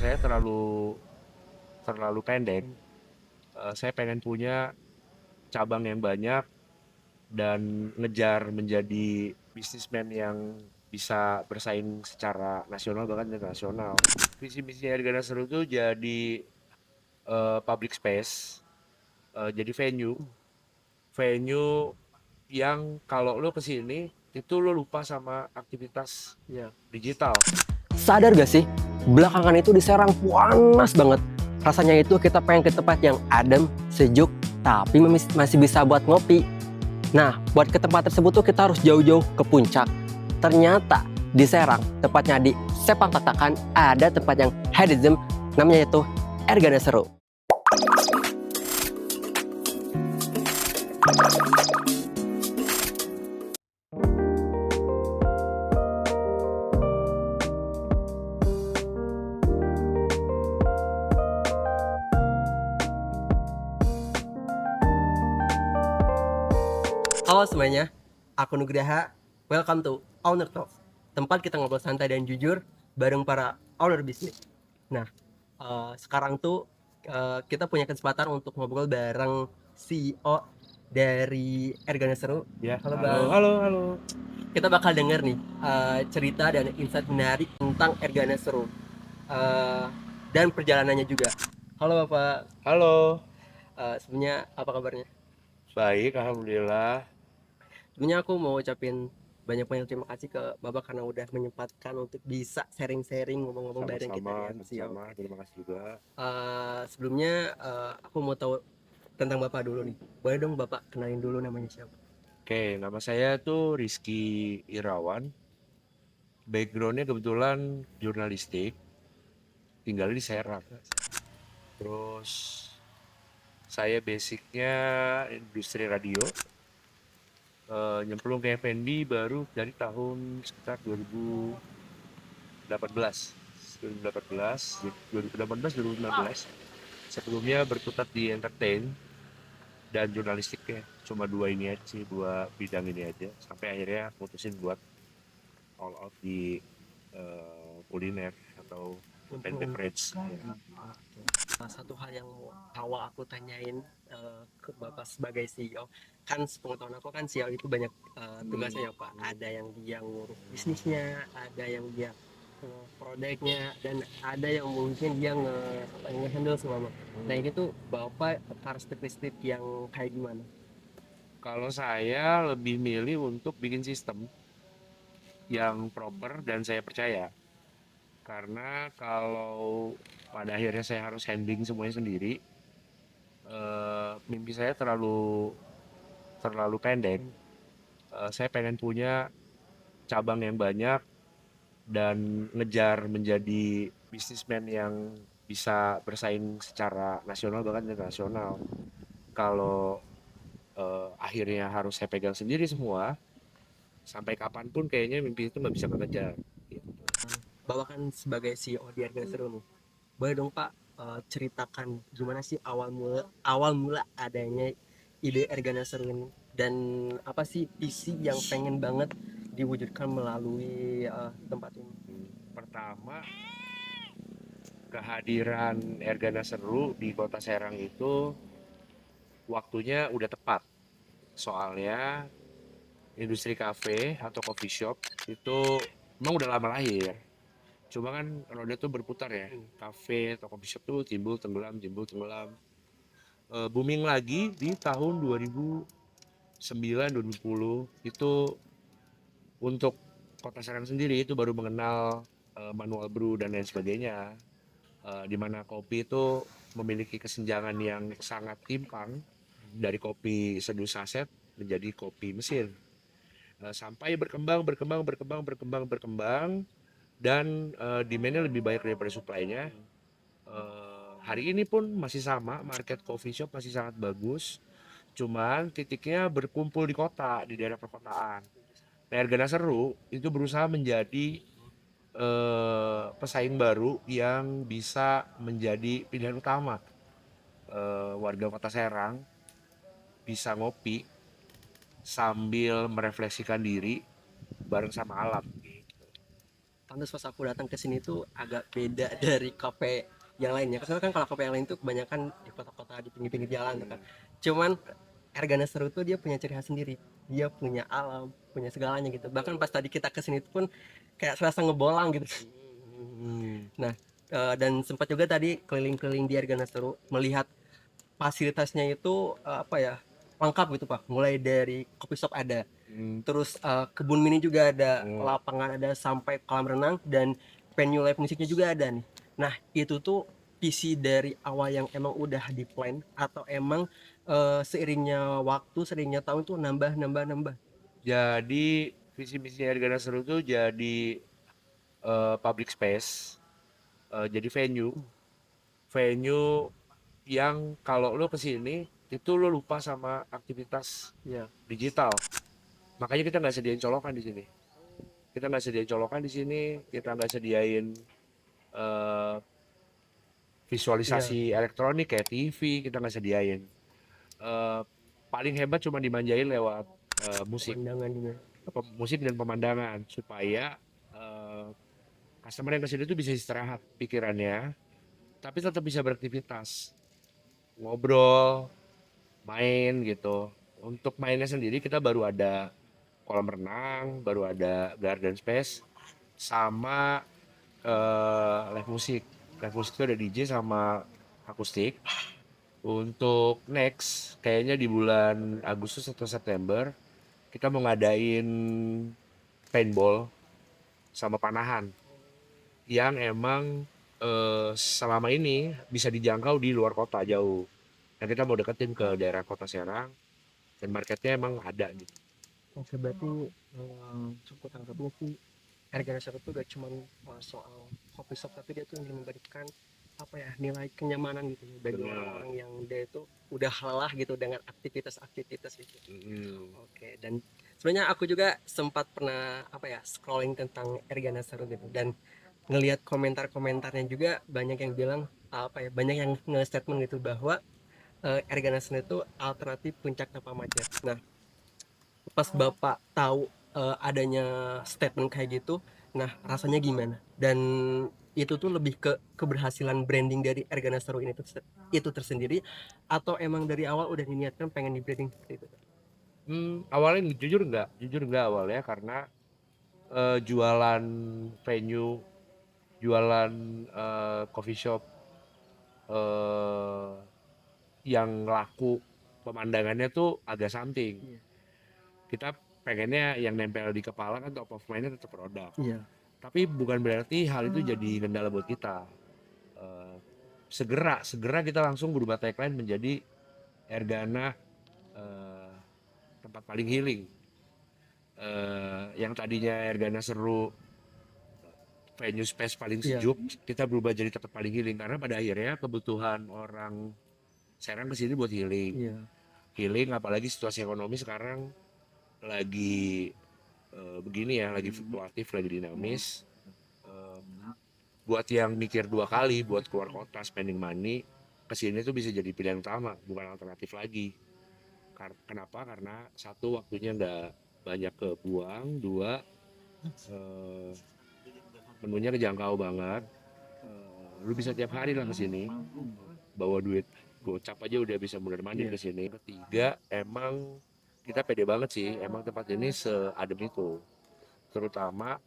saya terlalu pendek. Saya pengen punya cabang yang banyak dan ngejar menjadi bisnismen yang bisa bersaing secara nasional bahkan internasional. Visi misi Ergana Seru itu jadi public space, jadi venue yang kalau lo kesini itu lo lupa sama aktivitas digital. Sadar gak sih, belakangan itu di Serang panas banget. Rasanya itu kita pengen ke tempat yang adem, sejuk, tapi masih bisa buat ngopi. Nah, buat ke tempat tersebut tuh kita harus jauh-jauh ke puncak. Ternyata di Serang, tepatnya di Sepang Tatakan, ada tempat yang hidden, namanya itu Ergana Seru. Halo semuanya, aku Nugraha. Welcome to Owner Talk, tempat kita ngobrol santai dan jujur bareng para owner bisnis. Nah, sekarang tuh kita punya kesempatan untuk ngobrol bareng CEO dari Ergana Seru. Ya, Halo halo, Bang. halo, halo. Kita bakal denger nih cerita dan insight menarik tentang Ergana Seru eh, dan perjalanannya juga. Halo Bapak, Halo. sebenarnya apa kabarnya? Baik, alhamdulillah. Sebenarnya aku mau ucapin banyak-banyak terima kasih ke Bapak karena udah menyempatkan untuk bisa sharing-sharing ngomong-ngomong bareng kita Sama-sama, di MCO. sama-sama. Terima kasih juga. Sebelumnya aku mau tahu tentang Bapak dulu nih. Boleh dong Bapak kenalin dulu namanya siapa? Oke, nama saya tuh Rizky Irawan. Backgroundnya kebetulan jurnalistik. Tinggal di Serang. Terus saya basicnya industri radio. Nyemplung ke F&B baru dari tahun sekitar 2018. 2018, 2018, 2019. Sebelumnya berkutat di entertain dan jurnalistiknya. Cuma dua ini aja sih, dua bidang ini aja. Sampai akhirnya putusin buat all out di kuliner atau food and beverage. Salah satu hal yang awal aku tanyain ke Bapak sebagai CEO, kan sepengetahuan aku kan CEO itu banyak tugasnya ya Pak. Ada yang dia ngurus bisnisnya, ada yang dia produknya, dan ada yang mungkin dia nge-handle semua. Nah ini tuh Bapak karakteristik yang kayak gimana? Kalau saya lebih milih untuk bikin sistem yang proper dan saya percaya. Karena kalau pada akhirnya saya harus handling semuanya sendiri, mimpi saya terlalu pendek. Saya pengen punya cabang yang banyak dan ngejar menjadi bisnismen yang bisa bersaing secara nasional bahkan internasional. Kalau akhirnya harus saya pegang sendiri semua, sampai kapanpun kayaknya mimpi itu nggak bisa kekejar. Gitu. Bapak kan sebagai CEO di Harga Seru nih, boleh dong Pak ceritakan gimana sih awal mula adanya ide Ergana Seru ini, dan apa sih visi yang pengen banget diwujudkan melalui tempat ini? Pertama, kehadiran Ergana Seru di Kota Serang itu waktunya udah tepat. Soalnya industri kafe atau coffee shop itu emang udah lama lahir. Cuma kan roda tuh berputar ya. Kafe atau coffee shop tuh timbul tenggelam, timbul tenggelam. Booming lagi di tahun 2009, 2010 itu untuk Kota Serang sendiri itu baru mengenal manual brew dan lain sebagainya. Di mana kopi itu memiliki kesenjangan yang sangat timpang dari kopi seduh saset menjadi kopi mesin. Sampai berkembang, berkembang, berkembang, berkembang, berkembang, dan demand-nya lebih banyak daripada supply-nya. Hari ini pun masih sama, market coffee shop masih sangat bagus, cuman titiknya berkumpul di kota, di daerah perkotaan. Nah, Ergana Seru itu berusaha menjadi pesaing baru yang bisa menjadi pilihan utama warga kota Serang bisa ngopi sambil merefleksikan diri bareng sama alam. pantas pas aku datang ke sini tuh agak beda dari kafe yang lainnya. Karena kan kalau kafe yang lain tuh kebanyakan di kota-kota di pinggir-pinggir jalan tuh kan. Cuman Ergana Seru tuh dia punya ciri khas sendiri. Dia punya alam, punya segalanya gitu. Bahkan pas tadi kita ke sini pun kayak serasa ngebolang gitu. Hmm. Nah, dan sempat juga tadi keliling-keliling di Ergana Seru melihat fasilitasnya itu apa ya? Lengkap gitu, Pak. Mulai dari kopi shop ada, Hmm. terus kebun mini juga ada, Oh. lapangan ada, sampai kolam renang, dan venue live musiknya juga ada nih. Nah itu tuh visi dari awal yang emang udah di plan, atau emang seiringnya waktu, seiringnya tahun tuh nambah nambah nambah. Jadi visi misinya Ergana Seru tuh jadi public space, jadi venue yang kalau lo kesini itu lo lupa sama aktivitas Ya. digital. Makanya kita nggak sediain colokan di sini. Kita nggak sediain colokan di sini. Kita nggak sediain eh, Iya. visualisasi elektronik kayak TV. Kita nggak sediain. Eh, Paling hebat cuma dimanjain lewat musik, Pemandangan juga. musik dan pemandangan supaya eh, customer yang kesini tuh bisa istirahat pikirannya, tapi tetap bisa beraktivitas, ngobrol, main gitu. Untuk mainnya sendiri kita baru ada kolam renang, baru ada garden space, sama live musik. Live musik itu ada DJ sama akustik. Untuk next, kayaknya di bulan Agustus atau September, kita mau ngadain paintball sama panahan yang emang selama ini bisa dijangkau di luar kota jauh. Dan kita mau deketin ke daerah kota Serang dan marketnya emang ada gitu. Oke, berarti cukup tangkapnya sih Ergana itu gak cuma soal kopi shop, tapi dia tuh ingin memberikan apa ya, nilai kenyamanan gitu ya, bagi Bener. orang-orang yang dia itu udah lelah gitu dengan aktivitas-aktivitas itu. Mm. Oke, dan sebenarnya aku juga sempat pernah apa ya, scrolling tentang Ergana Seru gitu, dan ngelihat komentar-komentarnya juga banyak yang bilang apa ya, banyak yang nge-statement gitu bahwa Ergana Seru itu alternatif puncak tanpa macet. Nah, pas Bapak tahu adanya statement kayak gitu, nah rasanya gimana? Dan itu tuh lebih ke keberhasilan branding dari Ergana Seru ini itu tersendiri, atau emang dari awal udah diniatkan pengen di branding seperti itu? Awalnya jujur nggak awalnya karena jualan venue, jualan coffee shop eh, yang laku pemandangannya tuh agak something. Iya. Kita pengennya yang nempel di kepala kan top of mind-nya tetap produk. Iya. Tapi bukan berarti hal itu jadi kendala buat kita. Eh, segera kita langsung berubah tagline menjadi Ergana, eh, tempat paling healing. Yang tadinya Ergana Seru, venue space paling Iya. sejuk, kita berubah jadi tempat paling healing karena pada akhirnya kebutuhan orang Serang kesini buat healing. Iya. Healing apalagi situasi ekonomi sekarang lagi begini ya, lagi fluktuatif, lagi dinamis. Eh, Buat yang mikir dua kali buat keluar kota spending money, kesini tuh bisa jadi pilihan utama, bukan alternatif lagi. Kenapa? Karena satu, waktunya nggak banyak kebuang, dua, eh, menunya kejangkau banget. Lu bisa tiap hari lah kesini, bawa duit gocap aja udah bisa mundar mandir Iya. ke sini. Ketiga, emang kita pede banget sih, emang tempat ini seadem itu, terutama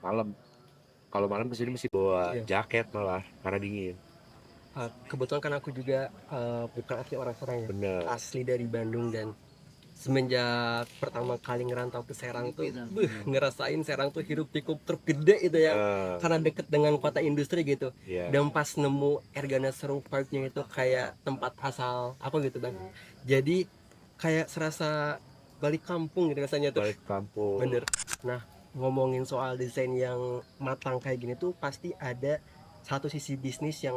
malam. Kalau malam kesini mesti bawa Iya. jaket malah karena dingin. Kebetulan kan aku juga bukan asli orang Serang ya, Bener. asli dari Bandung, dan semenjak pertama kali ngerantau ke Serang tuh ngerasain Serang tuh hirup pikuk truk gede itu ya, Eh, karena deket dengan kota industri gitu. ya, Dan pas nemu Ergana Seru Parknya itu kayak tempat asal apa gitu bang, jadi kayak serasa balik kampung gitu rasanya tuh. balik kampung. Bener. Nah, ngomongin soal desain yang matang kayak gini tuh pasti ada satu sisi bisnis yang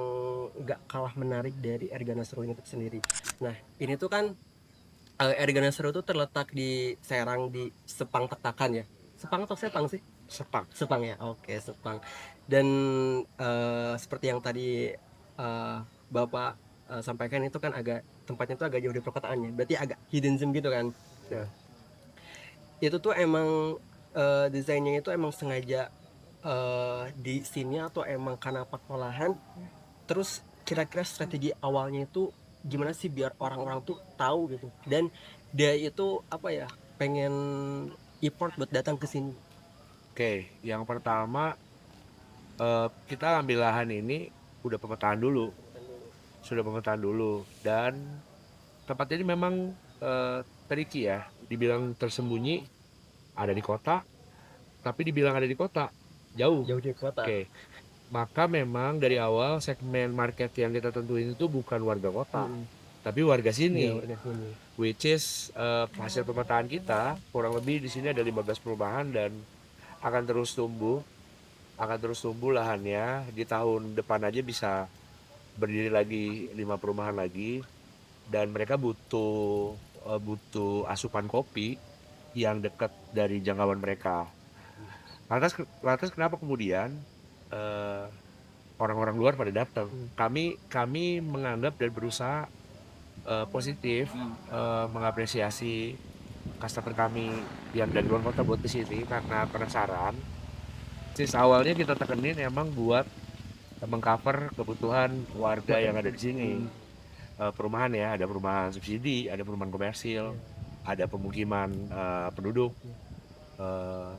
gak kalah menarik dari Ergana Seru ini sendiri. Nah, ini tuh kan Ergana Seru tuh terletak di Serang, di Sepang Tekakan ya. Sepang atau Sepang sih? Sepak. Sepang ya. Oke, Sepang. Dan seperti yang tadi Bapak sampaikan, itu kan agak tempatnya tuh agak jauh dari perkotaannya. Berarti agak hidden gem gitu kan. Nah, itu tuh emang desainnya itu emang sengaja di sini atau emang karena faktor lahan? Terus kira-kira strategi awalnya itu gimana sih biar orang-orang tuh tahu gitu dan dia itu apa ya, pengen effort buat datang ke sini? Oke, yang pertama kita ambil lahan ini udah pemetaan dulu, sudah pemetaan dulu, dan tempat ini memang tricky ya, dibilang tersembunyi ada di kota, tapi dibilang ada di kota jauh. Jauh dari kota. Oke, maka memang dari awal segmen market yang kita tentuin itu bukan warga kota, Mm-mm. tapi warga Iya, sini. udah sini. Which is hasil pemetaan kita kurang lebih di sini ada 15 perumahan dan akan terus tumbuh, lahannya. Di tahun depan aja bisa berdiri lagi 5 perumahan lagi, dan mereka butuh asupan kopi yang dekat dari jangkauan mereka. Lantas kenapa kemudian eh, orang-orang luar pada datang? Hmm. Kami menganggap dan berusaha positif, mengapresiasi customer kami yang dari luar kota buat kesini karena penasaran. Awalnya kita tekenin emang buat mengcover kebutuhan warga yang ada di sini. Perumahan ya, ada perumahan subsidi, ada perumahan komersil, ada pemukiman penduduk. Eh,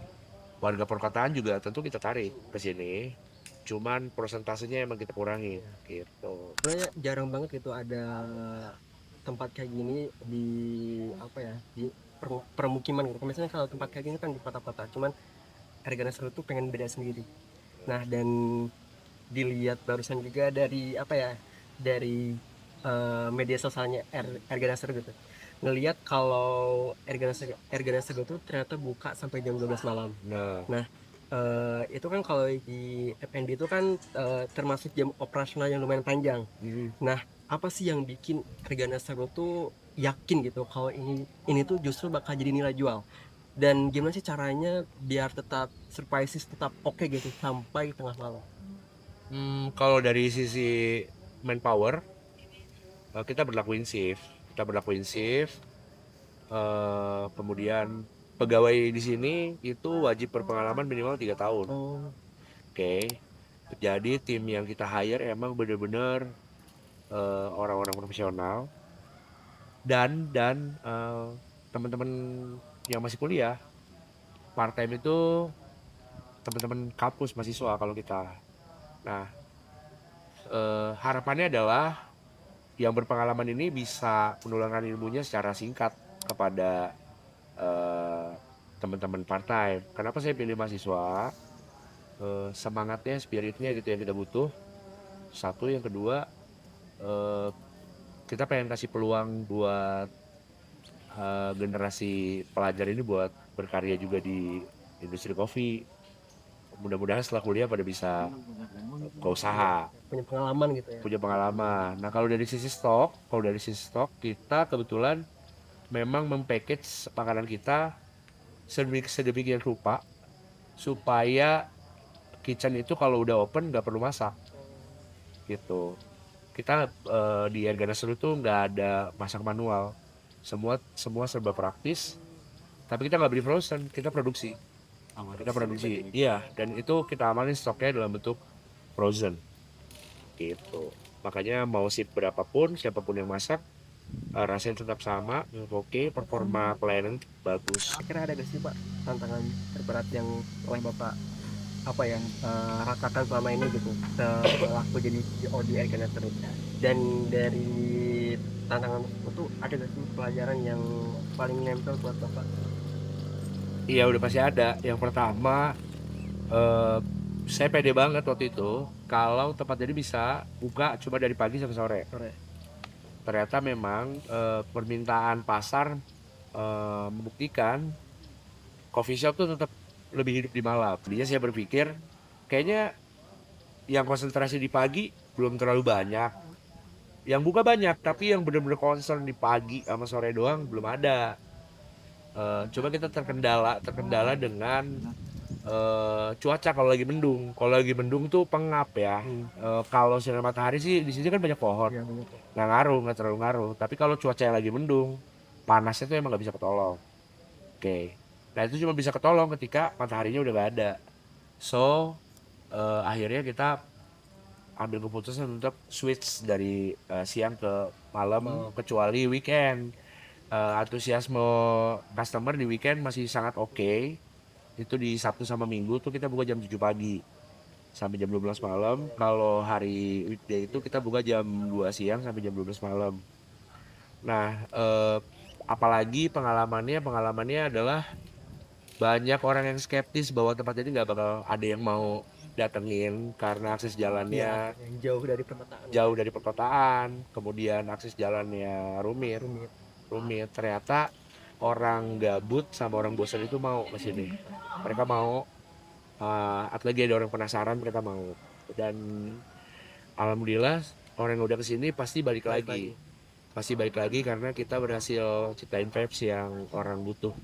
Warga perkotaan juga tentu kita tarik ke sini. Cuman persentasenya emang kita kurangi gitu. Sebenarnya jarang banget gitu ada tempat kayak gini di apa ya, di permukiman gitu. Misalnya kalau tempat kayak gini kan di kota-kota, cuman harga seru tuh pengen beda sendiri. Nah, dan dilihat barusan juga dari apa ya, dari media sosialnya Ergana Seru gitu, ngelihat kalau Ergana Seru tuh ternyata buka sampai jam 12 malam. Nah, Nah, itu kan kalau di F&B itu kan termasuk jam operasional yang lumayan panjang. Nah, apa sih yang bikin Ergana Seru tuh yakin gitu kalau ini tuh justru bakal jadi nilai jual, dan gimana sih caranya biar tetap surprises tetap oke gitu sampai tengah malam? kalau dari sisi manpower, kita berlakuin shift. Kemudian pegawai di sini itu wajib berpengalaman minimal 3 tahun. Oh, Oke. Jadi tim yang kita hire emang bener-bener orang-orang profesional, dan teman-teman yang masih kuliah part time itu teman-teman kampus mahasiswa kalau kita. Nah, harapannya adalah yang berpengalaman ini bisa menularkan ilmunya secara singkat kepada eh, teman-teman part time. Kenapa saya pilih mahasiswa? Semangatnya, spiritnya gitu yang kita butuh. Satu, yang kedua, eh, kita pengen kasih peluang buat generasi pelajar ini buat berkarya juga di industri kopi. Mudah-mudahan setelah kuliah pada bisa ke usaha, punya pengalaman gitu ya. punya pengalaman. Nah, kalau dari sisi stok kita kebetulan memang mempackage makanan kita sedemikian rupa supaya kitchen itu kalau udah open nggak perlu masak gitu. Kita di Ergana Seru tuh nggak ada masak manual, semua serba praktis. Tapi kita nggak beli frozen, kita produksi, iya, dan itu kita amanin stoknya dalam bentuk frozen gitu. Makanya mau sip berapapun, siapapun yang masak, rasanya tetap sama, oke, performa pelayanan bagus. Kira ada gak sih Pak tantangan terberat yang oleh Bapak apa ya, rasakan selama ini gitu setelah aku jadi CEO di Ergana Seru, dan dari tantangan tersebut tuh ada gak sih pelajaran yang paling nempel buat Bapak? Iya, udah pasti ada. Yang pertama, eh, saya pede banget waktu itu kalau tempat jadi bisa buka cuma dari pagi sampai sore. Sore. Ternyata memang permintaan pasar membuktikan coffee shop tuh tetap lebih hidup di malam. Dia saya berpikir kayaknya yang konsentrasi di pagi belum terlalu banyak. Yang buka banyak, tapi yang benar-benar concern di pagi sama sore doang belum ada. Coba kita terkendala dengan cuaca kalau lagi mendung. Kalau lagi mendung tuh pengap ya. Kalau sinar matahari sih di sini kan banyak pohon, Ya, bener. nggak ngaruh, nggak terlalu ngaruh. Tapi kalau cuaca yang lagi mendung, panasnya tuh emang nggak bisa ketolong. Oke. Nah itu cuma bisa ketolong ketika mataharinya udah gak ada. So akhirnya kita ambil keputusan untuk switch dari siang ke malam, kecuali weekend. Antusiasme customer di weekend masih sangat oke. Itu di Sabtu sama Minggu tuh kita buka jam 7 pagi sampai jam 12 malam. Kalau hari weekday itu kita buka jam 2 siang sampai jam 12 malam. Nah, apalagi pengalamannya adalah banyak orang yang skeptis bahwa tempat ini nggak bakal ada yang mau datengin karena akses jalannya yang jauh dari perkotaan. jauh dari perkotaan, kemudian akses jalannya rumit. Ternyata orang gabut sama orang bosan itu mau ke sini. Mereka mau, lagi ada orang penasaran, mereka mau. Dan alhamdulillah orang yang udah kesini pasti balik lagi. Pasti balik lagi karena kita berhasil ciptain vibes yang orang butuh.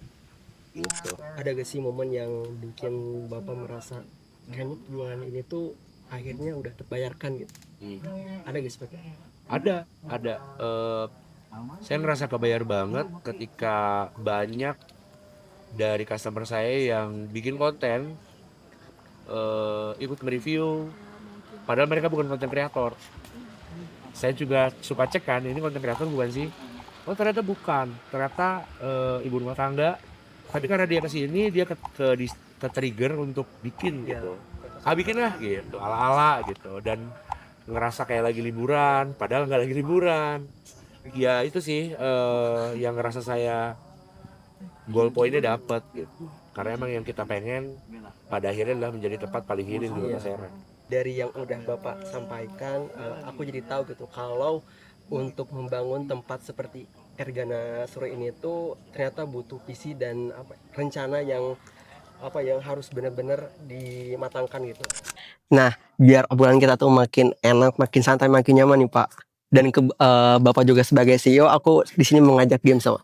Gitu. Ada gak sih momen yang bikin Bapak merasa kayaknya perjuangan ini tuh akhirnya udah terbayarkan gitu? Ada gak sih Pak? Ada. Saya ngerasa kebayar banget ketika banyak dari customer saya yang bikin konten, ikut nge-review, padahal mereka bukan konten kreator. Saya juga suka cek kan, ini konten kreator bukan sih? Oh ternyata bukan, ternyata ibu rumah tangga. Tapi karena dia kesini, dia ke trigger untuk bikin gitu. Bikin lah gitu, ala-ala gitu. Dan ngerasa kayak lagi liburan, padahal nggak lagi liburan. Ya itu sih yang ngerasa saya goal pointnya dapet gitu. Karena emang yang kita pengen pada akhirnya adalah menjadi tempat paling healing di Kota Serang. Dari yang udah Bapak sampaikan, aku jadi tahu gitu kalau untuk membangun tempat seperti Ergana Suro ini tuh ternyata butuh visi dan rencana yang harus benar-benar dimatangkan gitu. Nah, biar obrolan kita tuh makin enak, makin santai, makin nyaman nih Pak. Dan Bapak juga sebagai CEO, aku di sini mengajak game sama.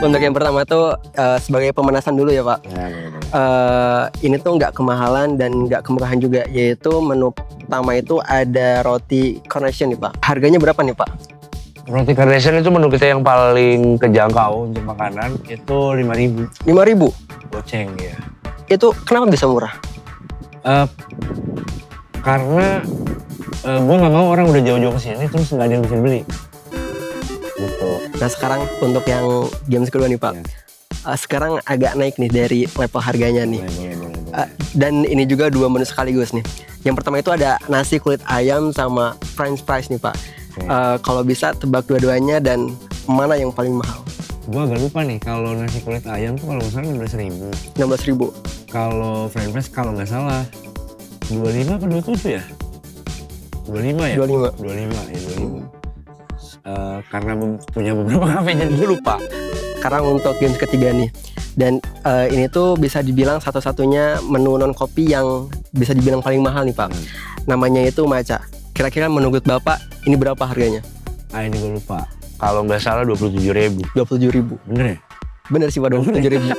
Untuk yang pertama tuh sebagai pemanasan dulu ya Pak. Ini tuh nggak kemahalan dan nggak kemurahan juga, yaitu menu pertama itu ada roti Carnation nih Pak. Harganya berapa nih Pak? Roti Carnation itu menu kita yang paling kejangkau untuk makanan, itu 5.000. 5.000? Goceng ya. Itu kenapa bisa murah? Karena gue nggak mau orang udah jauh-jauh kesini terus nggak ada yang bisa beli. Gitu. Nah sekarang untuk yang games kedua nih Pak, sekarang agak naik nih dari level harganya nih. Dan ini juga dua menu sekaligus nih. Yang pertama itu ada nasi kulit ayam sama french fries nih Pak. Kalau bisa tebak dua-duanya dan mana yang paling mahal? Gue agak lupa nih, kalau nasi kulit ayam tuh kalau nggak salah 16.000. 16.000. Kalau french fries kalau nggak salah 25 atau 27 ya? 25 ya? 25. Karena punya beberapa kafe jadi gue lupa. Sekarang untuk games ketiga nih. Dan ini tuh bisa dibilang satu-satunya menu non kopi yang bisa dibilang paling mahal nih Pak. Namanya itu matcha. Kira-kira menurut Bapak ini berapa harganya? Ini gue lupa. Kalau nggak salah 27.000. 27.000. Bener ya? Bener sih Pak, 27.000.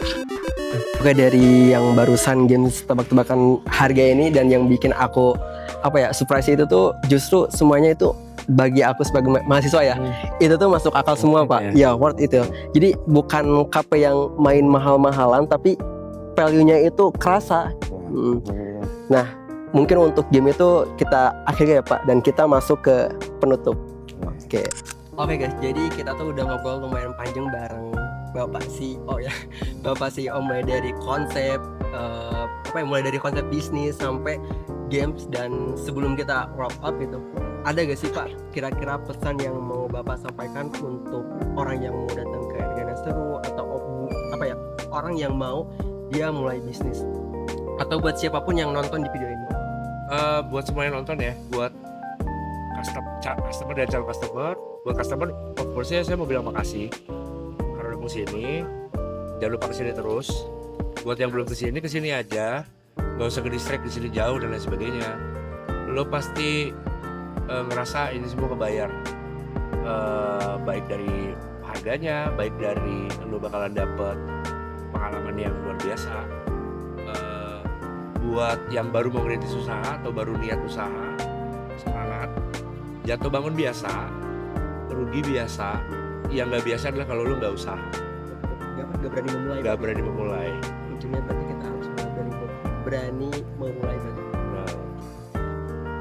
Oke, dari yang barusan games tebak-tebakan harga ini dan yang bikin aku surprise itu tuh justru semuanya itu bagi aku sebagai mahasiswa ya, itu tuh masuk akal semua Pak. Ya worth itu. Jadi bukan kafe yang main mahal-mahalan tapi value-nya itu kerasa. Nah, mungkin untuk game itu kita akhirnya ya Pak, dan kita masuk ke penutup. Oke guys, jadi kita tuh udah ngobrol lumayan panjang bareng Bapak CEO ya. Bapak CEO mulai dari konsep mulai dari konsep bisnis sampai games, dan sebelum kita wrap up itu, ada gak sih Pak kira-kira pesan yang mau Bapak sampaikan untuk orang yang mau datang ke Ergana Seru, atau orang yang mau dia mulai bisnis, atau buat siapapun yang nonton di video ini? Buat semua yang nonton ya, buat customer dan calon customer. Buat customer, of course saya mau bilang makasih karena udah kesini. Jangan lupa kesini terus. Buat yang belum kesini aja. Gak usah ke-distract di sini jauh dan lain sebagainya. Lo pasti ngerasa ini semua kebayar. Baik dari harganya, baik dari lo bakalan dapet pengalaman yang luar biasa. buat yang baru mau ngerintis usaha atau baru niat usaha, semangat. Jatuh bangun biasa, rugi biasa. Yang nggak biasa adalah kalau lu nggak usaha, Gak berani memulai. nggak berani memulai. Ujungnya berarti kita harus berani memulai berarti.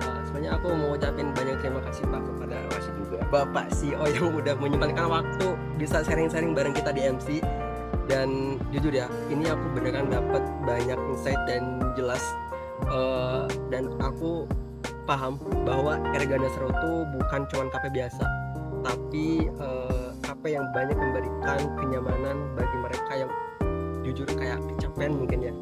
Nah, Sebenarnya aku mau ucapin banyak terima kasih Pak kepada makasih juga. Bapak CEO yang udah menyempatkan waktu bisa sharing-sharing bareng kita di MC. Dan jujur ya, ini aku beneran dapat banyak insight dan jelas, dan aku paham bahwa Ergana Seru itu bukan cuma kafe biasa, tapi kafe yang banyak memberikan kenyamanan bagi mereka yang jujur kayak kecapean mungkin ya.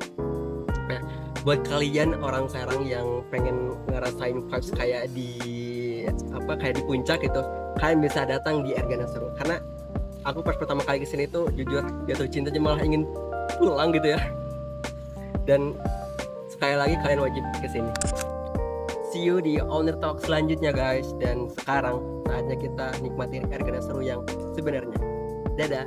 Nah, buat kalian orang Serang yang pengen ngerasain vibes kayak di puncak gitu, kalian bisa datang di Ergana Seru. Karena aku pas pertama kali kesini tuh jujur jatuh cinta aja, malah ingin pulang gitu ya. Dan sekali lagi kalian wajib kesini. See you di Owner Talk selanjutnya guys. Dan sekarang saatnya kita nikmati Ergana Seru yang sebenarnya. Dadah.